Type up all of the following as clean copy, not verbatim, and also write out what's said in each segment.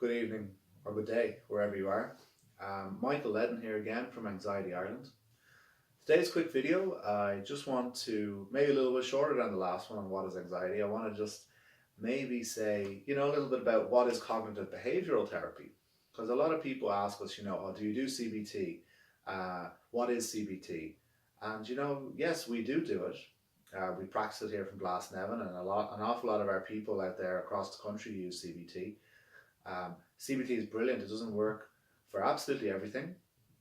Good evening or good day, wherever you are. Michael Ledden here again from Anxiety Ireland. Today's quick video, I just want to, maybe a little bit shorter than the last one on what is anxiety. I want to just maybe say, a little bit about what is cognitive behavioural therapy. Because a lot of people ask us, oh, do you do CBT? What is CBT? And yes, we do it. We practice it here from Glasnevin, and an awful lot of our people out there across the country use CBT. CBT is brilliant. It doesn't work for absolutely everything,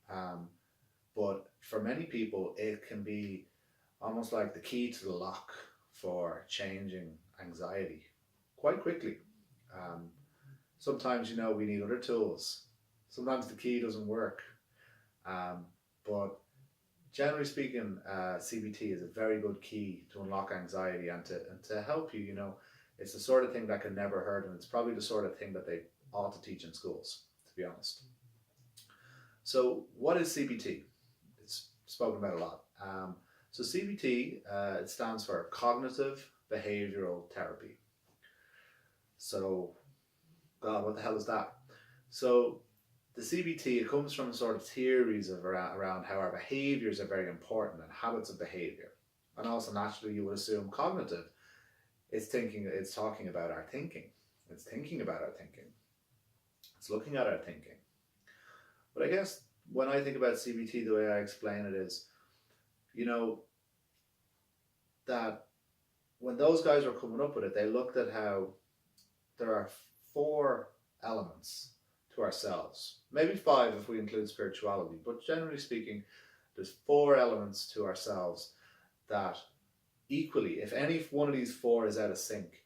but for many people it can be almost like the key to the lock for changing anxiety quite quickly. Sometimes we need other tools. Sometimes the key doesn't work, but generally speaking, CBT is a very good key to unlock anxiety and to help you. It's the sort of thing that can never hurt, and it's probably the sort of thing that they ought to teach in schools, to be honest. So what is CBT? It's spoken about a lot. So CBT, it stands for Cognitive Behavioural Therapy. So, God, what the hell is that? So the CBT, it comes from sort of theories of around how our behaviours are very important and habits of behaviour. And also naturally you would assume cognitive. It's talking about our thinking. It's thinking about our thinking. It's looking at our thinking. But I guess when I think about CBT, the way I explain it is, that when those guys were coming up with it, they looked at how there are 4 elements to ourselves. Maybe 5 if we include spirituality, but generally speaking, there's 4 elements to ourselves that equally, if any one of these 4 is out of sync,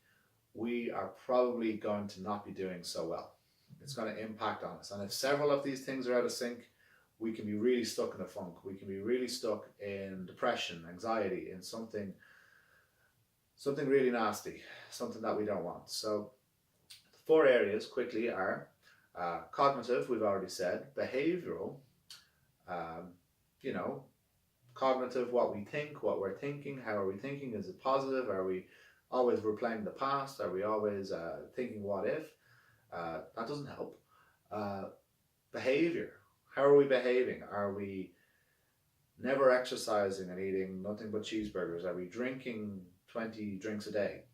we are probably going to not be doing so well. It's going to impact on us. And if several of these things are out of sync, we can be really stuck in a funk. We can be really stuck in depression, anxiety, in something really nasty, something that we don't want. So the 4 areas quickly are cognitive, we've already said, behavioural, cognitive, what we think, what we're thinking, how are we thinking, is it positive, are we always replaying the past, are we always thinking what if? That doesn't help. Behaviour, how are we behaving? Are we never exercising and eating nothing but cheeseburgers? Are we drinking 20 drinks a day?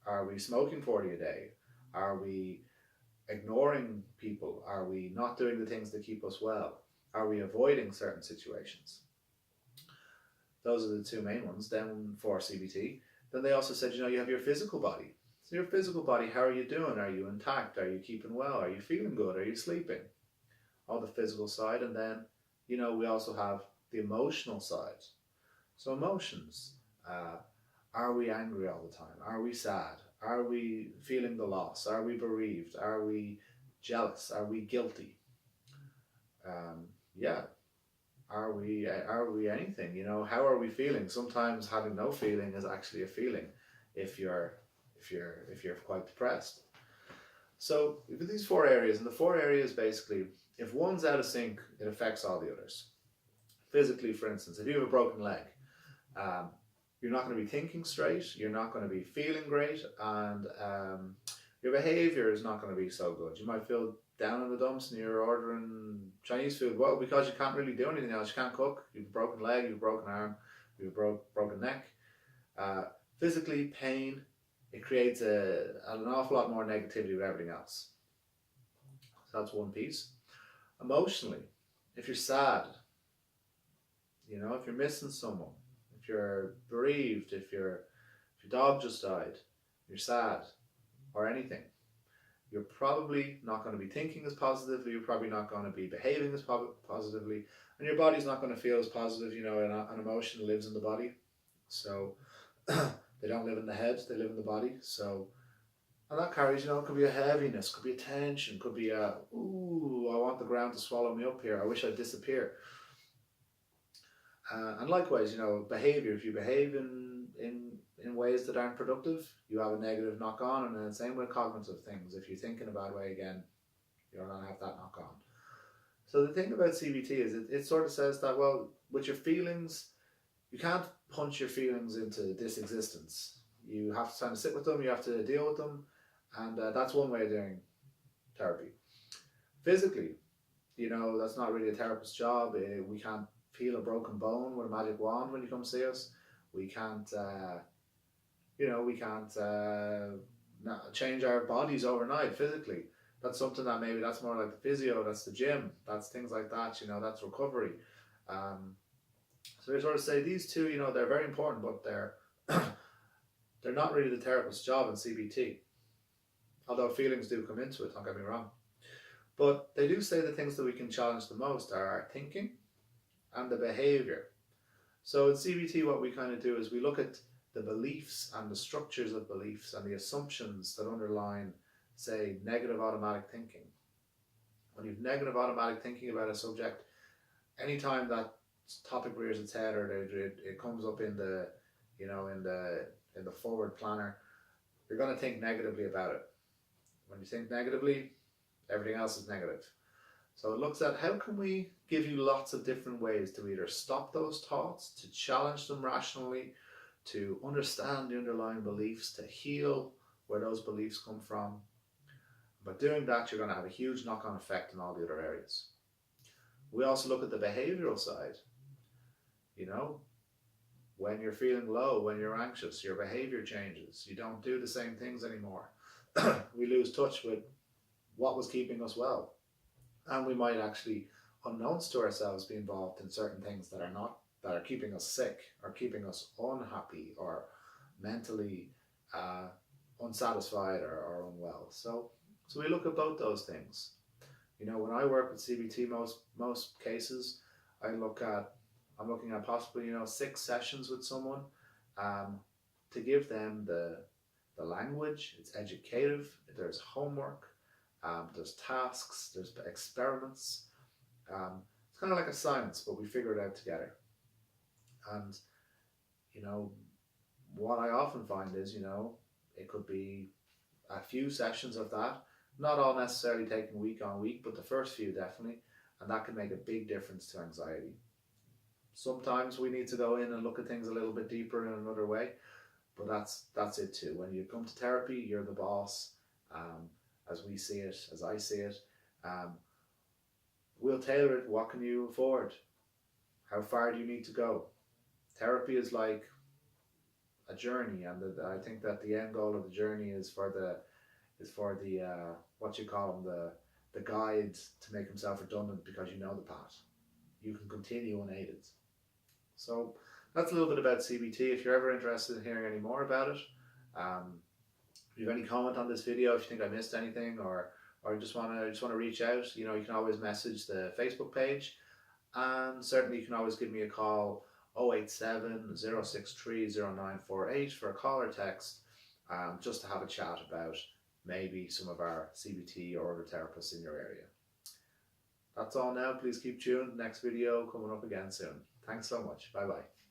Are we smoking 40 a day? Are we ignoring people? Are we not doing the things that keep us well? Are we avoiding certain situations? Those are the 2 main ones. Then for CBT, then they also said, you have your physical body. So your physical body, how are you doing? Are you intact? Are you keeping well? Are you feeling good? Are you sleeping? All the physical side. And then, we also have the emotional side. So emotions, are we angry all the time? Are we sad? Are we feeling the loss? Are we bereaved? Are we jealous? Are we guilty? Are we anything? How are we feeling? Sometimes having no feeling is actually a feeling if you're quite depressed. So we've got these 4 areas, and the 4 areas basically, if one's out of sync, it affects all the others. Physically, for instance, if you have a broken leg, you're not going to be thinking straight, you're not going to be feeling great, and your behaviour is not going to be so good. You might feel down in the dumps and you're ordering Chinese food, well, because you can't really do anything else. You can't cook, you've a broken leg, you've a broken arm, you've a broken neck. Physically, pain, it creates an awful lot more negativity with everything else. So that's one piece. Emotionally, if you're sad, if you're missing someone, if you're bereaved, if your dog just died, you're sad, or anything, you're probably not going to be thinking as positively, you're probably not going to be behaving as positively, and your body's not going to feel as positive. An emotion lives in the body, so they don't live in the head, they live in the body. So, and that carries, it could be a heaviness, could be a tension, could be a, ooh, I want the ground to swallow me up here, I wish I'd disappear. And likewise, behaviour, if you behave in ways that aren't productive, you have a negative knock on, and then the same with cognitive things. If you think in a bad way again, you're going to have that knock on. So the thing about CBT is it sort of says that, well, with your feelings, you can't punch your feelings into this existence. You have to kind of sit with them, you have to deal with them, and that's one way of doing therapy. Physically, that's not really a therapist's job. We can't heal a broken bone with a magic wand when you come see us. We can't, change our bodies overnight physically. That's something that maybe that's more like the physio, that's the gym, that's things like that, that's recovery. So I sort of say these two, they're very important, but they're not really the therapist's job in CBT. Although feelings do come into it, don't get me wrong. But they do say the things that we can challenge the most are our thinking and the behavior. So in CBT, what we kind of do is we look at the beliefs and the structures of beliefs and the assumptions that underline, say, negative automatic thinking. When you've negative automatic thinking about a subject, anytime that topic rears its head or it comes up in the forward planner, you're going to think negatively about it. When you think negatively, everything else is negative. So it looks at how can we give you lots of different ways to either stop those thoughts, to challenge them rationally, to understand the underlying beliefs, to heal where those beliefs come from. By doing that, you're going to have a huge knock-on effect in all the other areas. We also look at the behavioural side. When you're feeling low, when you're anxious, your behaviour changes. You don't do the same things anymore. We lose touch with what was keeping us well. And we might actually, unknowns to ourselves, be involved in certain things that are keeping us sick or keeping us unhappy or mentally unsatisfied or unwell. So we look at both those things. When I work with CBT, most cases, I'm looking at possibly 6 sessions with someone to give them the language. It's educative. There's homework. There's tasks. There's experiments. It's kind of like a science, but we figure it out together. And what I often find is it could be a few sessions of that. Not all necessarily taken week on week, but the first few definitely, and that can make a big difference to anxiety. Sometimes we need to go in and look at things a little bit deeper in another way, but that's it too. When you come to therapy, you're the boss, as we see it, as I see it. We'll tailor it. What can you afford? How far do you need to go? Therapy is like a journey, and I think that the end goal of the journey is for the what you call them, the guide to make himself redundant, because you know the path. You can continue unaided. So that's a little bit about CBT. If you're ever interested in hearing any more about it, if you have any comment on this video, if you think I missed anything, or just want to reach out, you can always message the Facebook page, and certainly you can always give me a call, 087 063 0948 for a call or text, just to have a chat about maybe some of our CBT or other therapists in your area. That's all now. Please keep tuned. Next video coming up again soon. Thanks so much. Bye bye.